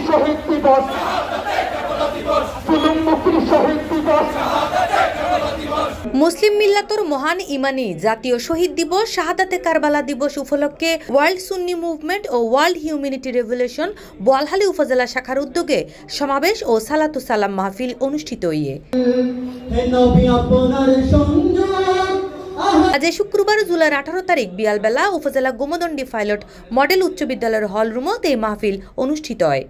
শহীদ দিবস, জুলুমমুক্তির শহীদ দিবস। মুসলিম মিল্লাতর মহান ইমানি জাতীয় শহীদ দিবস শাহাদাতে কারবালা দিবস উপলক্ষে ওয়ার্ল্ড সুন্নি মুভমেন্ট ও ওয়ার্ল্ড হিউম্যানিটি রেভলিউশন বোয়ালখালী উপজেলা শাখার উদ্যোগে সমাবেশ ও সালাতু সালাম মাহফিল অনুষ্ঠিত হয়ে আজ শুক্রবার জুলাইয়ের 18 তারিখ বিয়ালবেলা উপজেলা গোমদন্ডি পাইলট মডেল উচ্চ বিদ্যালয়ের হল রুমত এই মাহফিল অনুষ্ঠিত হয়।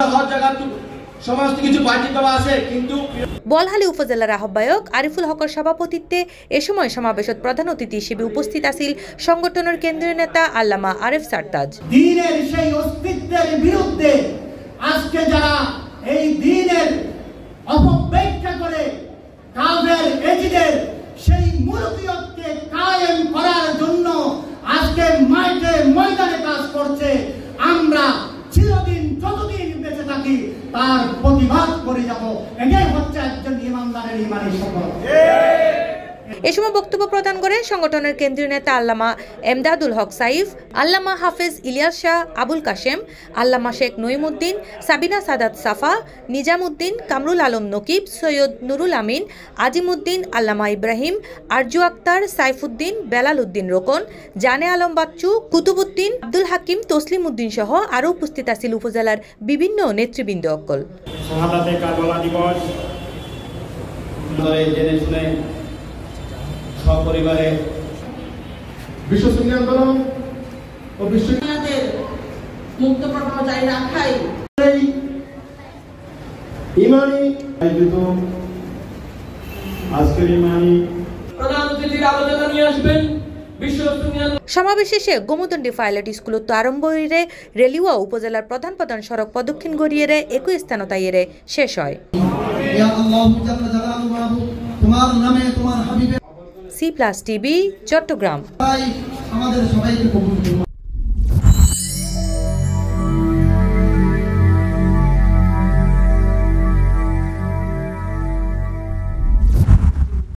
বোয়ালখালী উপজেলার আহ্বায়ক আরিফুল হকর সভাপতিত্বে এ সময় সমাবেশত প্রধান অতিথি হিসেবে উপস্থিত আছেন সংগঠনের কেন্দ্রীয় নেতা আল্লামা আরেফ সারতাজ। দ্বীনের সেই অস্তিত্বের বিরুদ্ধে আজকে যারা এই দ্বীনের অপব্যাখ্যা করে কাফের এজিদের সেই মুরুকিয়তকে কায়েম করার জন্য আজকে মাঠে ময়দানে কাজ করছে, আমরা চিরদিন যতদিন বেঁচে থাকি তার প্রতিবাদ করে যাব। এটাই হচ্ছে একজন ইমানদারের ইমানি শপথ। এ সময় বক্তব্য প্রদান করে সংগঠনের কেন্দ্রীয় নেতা আল্লামা এমদাদুল হক সাইফ, আল্লামা হাফেজ ইলিয়াস শাহ আবুল কাশেম, আল্লামা শেখ নঈমউদ্দিন, সাবিনা সাদাত সাফা, নিজামউদ্দিন, কামরুল আলম নকিব, সৈয়দ নুরুল আমিন, আজিমউদ্দিন, আল্লামা ইব্রাহিম, আরজু আক্তার, সাইফুদ্দিন, বেলাল উদ্দিন রোকন, জানে আলম বাচ্চু, কুতুবউদ্দিন, আব্দুল হাকিম, তসলিম উদ্দিন সহ আরও উপস্থিত আছেন উপজেলার বিভিন্ন নেতৃবৃন্দ অকল। শাহাদাতে কারবালা দিবস জেনে শুনে সপরিবারে বিশ্ব সুন্নি আন্দোলন ও বিশ্বনাথের মুক্ত প্রবাহ জারি রাখাই ইমানি আয়োজিত আজকের ইমানি প্রধান অতিথির আলোচনা নিয়ে আসবেন। সমাবেশ শেষে গোমদন্ডি পাইলট স্কুলত আরম্ভ হইরে রেলিওয়া উপজেলার প্রধান প্রধান সড়ক প্রদক্ষিণ গড়িয়ে একই স্থান তাইয়ে শেষ হয়। C+ TV Chittagong.